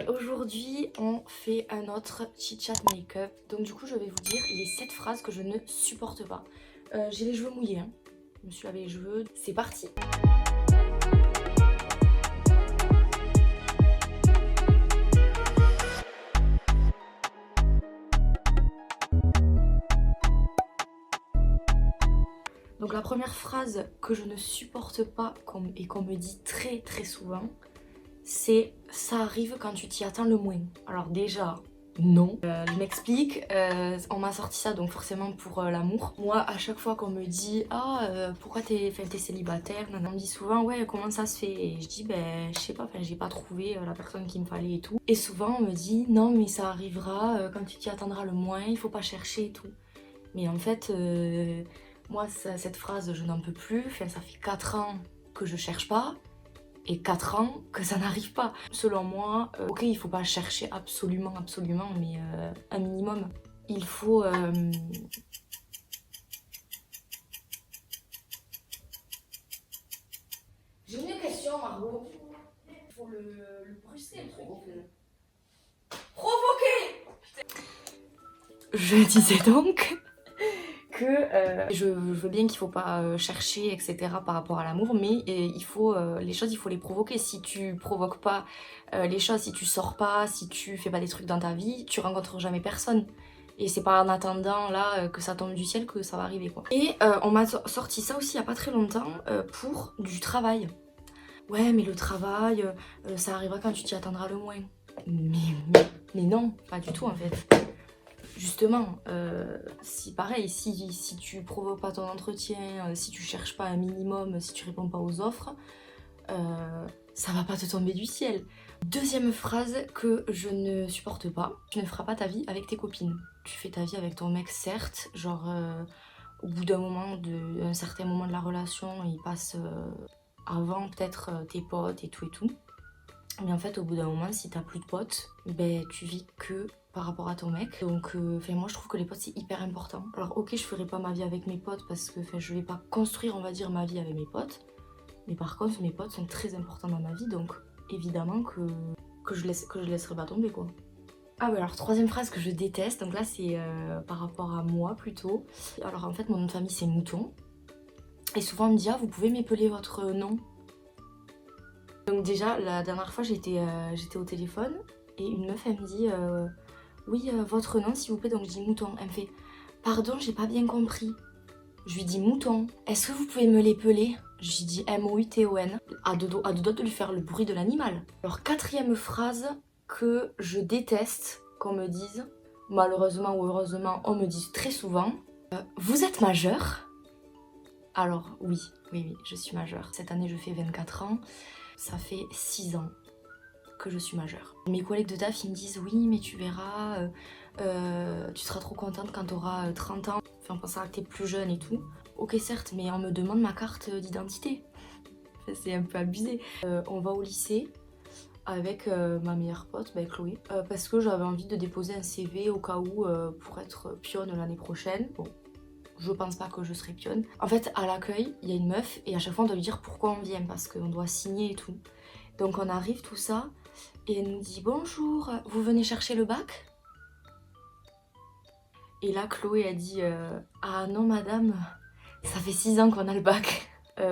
Aujourd'hui, on fait un autre chit-chat make-up. Donc du coup, je vais vous dire les 7 phrases que je ne supporte pas. J'ai les cheveux mouillés, hein. Je me suis lavé les cheveux. C'est parti. Donc la première phrase que je ne supporte pas et qu'on me dit très très souvent, c'est ça arrive quand tu t'y attends le moins. Alors déjà, non. Je m'explique, on m'a sorti ça donc forcément pour l'amour. Moi, à chaque fois qu'on me dit pourquoi t'es célibataire, on me dit souvent ouais comment ça se fait, et je dis ben je sais pas, j'ai pas trouvé la personne qu'il me fallait et tout. Et souvent on me dit non mais ça arrivera quand tu t'y attendras le moins, il faut pas chercher et tout. Mais en fait, moi cette phrase je n'en peux plus, enfin, ça fait 4 ans que je cherche pas. Et 4 ans que ça n'arrive pas. Selon moi, ok, il faut pas chercher absolument, mais un minimum. Il faut... J'ai une question, Margot. Il faut le brusquer, le truc. Provoquer. Je disais donc que je veux bien qu'il faut pas chercher, etc. par rapport à l'amour, mais il faut les choses, il faut les provoquer. Si tu provoques pas les choses, si tu sors pas, si tu fais pas des trucs dans ta vie, tu rencontres jamais personne. Et c'est pas en attendant là que ça tombe du ciel que ça va arriver quoi. Et on m'a sorti ça aussi il y a pas très longtemps pour du travail. Ouais mais le travail, ça arrivera quand tu t'y attendras le moins. Mais non, pas du tout en fait. Justement, si pareil, si tu provoques pas ton entretien, si tu cherches pas un minimum, si tu réponds pas aux offres, ça va pas te tomber du ciel. Deuxième phrase que je ne supporte pas, tu ne feras pas ta vie avec tes copines. Tu fais ta vie avec ton mec certes, genre au bout d'un certain moment de la relation, il passe avant peut-être tes potes et tout. Mais en fait, au bout d'un moment, si t'as plus de potes, ben tu vis que par rapport à ton mec. Donc, moi, je trouve que les potes, c'est hyper important. Alors, ok, je ferai pas ma vie avec mes potes parce que je vais pas construire, on va dire, ma vie avec mes potes. Mais par contre, mes potes sont très importants dans ma vie, donc évidemment que je laisserai pas tomber, quoi. Ah ouais, alors troisième phrase que je déteste, donc là c'est par rapport à moi plutôt. Alors en fait, mon nom de famille c'est Mouton. Et souvent on me dit vous pouvez m'épeler votre nom. Donc déjà, la dernière fois, j'étais au téléphone et une meuf, elle me dit oui, votre nom, s'il vous plaît. Donc je dis Mouton. Elle me fait pardon, j'ai pas bien compris. Je lui dis Mouton. Est-ce que vous pouvez me l'épeler? Je lui dis M-O-U-T-O-N. À deux doigts de lui faire le bruit de l'animal. Alors, quatrième phrase que je déteste qu'on me dise, malheureusement ou heureusement, on me dit très souvent vous êtes majeur? Alors, oui, je suis majeure. Cette année, je fais 24 ans. Ça fait 6 ans que je suis majeure. Mes collègues de taf, ils me disent oui, mais tu verras, tu seras trop contente quand tu auras 30 ans. Enfin, on pensera que t'es plus jeune et tout. Ok, certes, mais on me demande ma carte d'identité. C'est un peu abusé. On va au lycée avec ma meilleure pote, Chloé, parce que j'avais envie de déposer un CV au cas où pour être pionne l'année prochaine. Bon. Je pense pas que je serai pionne. En fait, à l'accueil, il y a une meuf et à chaque fois on doit lui dire pourquoi on vient parce qu'on doit signer et tout. Donc on arrive, tout ça, et elle nous dit bonjour, vous venez chercher le bac? Et là, Chloé a dit ah non madame, ça fait 6 ans qu'on a le bac.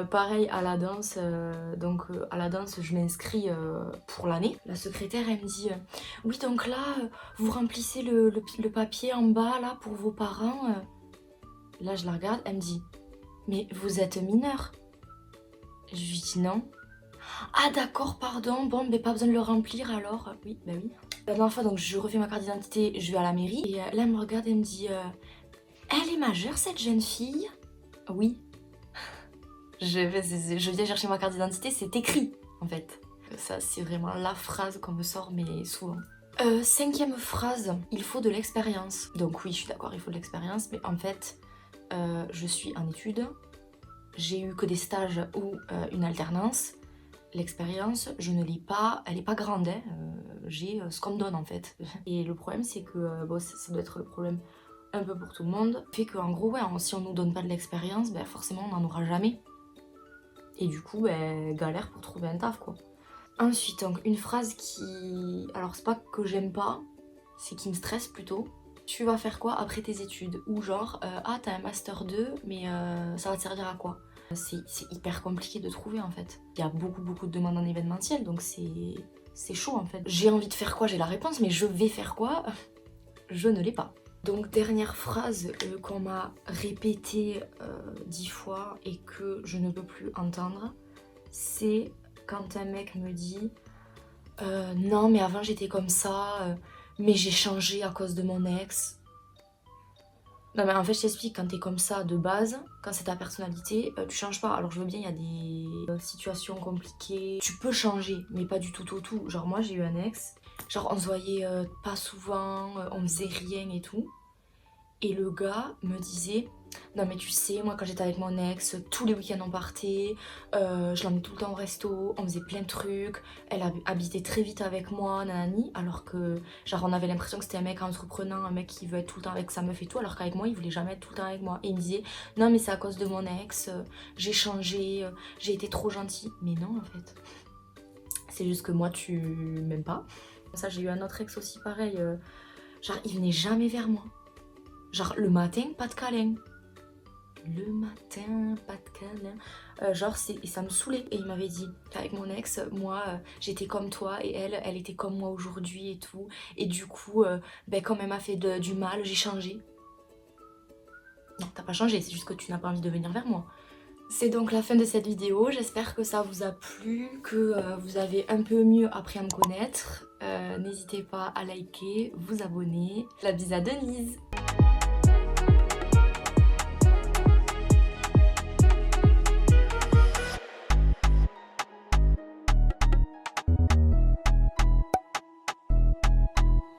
Pareil à la danse, à la danse je m'inscris pour l'année. La secrétaire elle me dit oui donc là vous remplissez le papier en bas là pour vos parents. Là, je la regarde, elle me dit « Mais vous êtes mineure ?» Je lui dis « Non. » Ah d'accord, pardon, bon, mais pas besoin de le remplir alors. Oui, bah oui. La dernière fois, donc, je refais ma carte d'identité, je vais à la mairie. Et là, elle me regarde et elle me dit elle est majeure, cette jeune fille ?» Oui. Je viens chercher ma carte d'identité, c'est écrit, en fait. Ça, c'est vraiment la phrase qu'on me sort, mais souvent. Cinquième phrase, il faut de l'expérience. Donc oui, je suis d'accord, il faut de l'expérience, mais en fait... je suis en études, j'ai eu que des stages ou une alternance. L'expérience, je ne l'ai pas, elle n'est pas grande, hein. J'ai ce qu'on me donne en fait. Et le problème c'est que, bon, ça doit être le problème un peu pour tout le monde, fait qu'en gros, ouais, si on nous donne pas de l'expérience, ben, forcément on n'en aura jamais. Et du coup, ben, galère pour trouver un taf quoi. Ensuite, donc une phrase qui... Alors c'est pas que j'aime pas, c'est qui me stresse plutôt. Tu vas faire quoi après tes études? Ou genre, ah t'as un master 2, mais ça va te servir à quoi? C'est hyper compliqué de trouver en fait. Il y a beaucoup de demandes en événementiel, donc c'est chaud en fait. J'ai envie de faire quoi? J'ai la réponse, mais je vais faire quoi? Je ne l'ai pas. Donc dernière phrase qu'on m'a répétée 10 fois et que je ne peux plus entendre, c'est quand un mec me dit non mais avant j'étais comme ça, mais j'ai changé à cause de mon ex. Non mais en fait je t'explique, quand t'es comme ça de base, quand c'est ta personnalité, tu changes pas. Alors je veux bien, il y a des situations compliquées, tu peux changer, mais pas du tout. Genre moi j'ai eu un ex, genre on se voyait pas souvent, on faisait rien et tout. Et le gars me disait, non mais tu sais, moi quand j'étais avec mon ex, tous les week-ends on partait, je l'emmenais tout le temps au resto, on faisait plein de trucs, elle habitait très vite avec moi, nanani, alors que genre on avait l'impression que c'était un mec entreprenant, un mec qui veut être tout le temps avec sa meuf et tout, alors qu'avec moi il voulait jamais être tout le temps avec moi. Et il me disait, non mais c'est à cause de mon ex, j'ai changé, j'ai été trop gentille. Mais non en fait, c'est juste que moi tu m'aimes pas. Ça j'ai eu un autre ex aussi pareil, genre il venait jamais vers moi. Genre le matin, pas de câlin. Le matin, pas de câlin. Genre ça me saoulait. Et il m'avait dit qu'avec mon ex, moi j'étais comme toi et elle était comme moi aujourd'hui et tout. Et du coup, ben, comme elle m'a fait du mal, j'ai changé. Non, t'as pas changé, c'est juste que tu n'as pas envie de venir vers moi. C'est donc la fin de cette vidéo, j'espère que ça vous a plu, que vous avez un peu mieux appris à me connaître. N'hésitez pas à liker, vous abonner. La bise à Denise.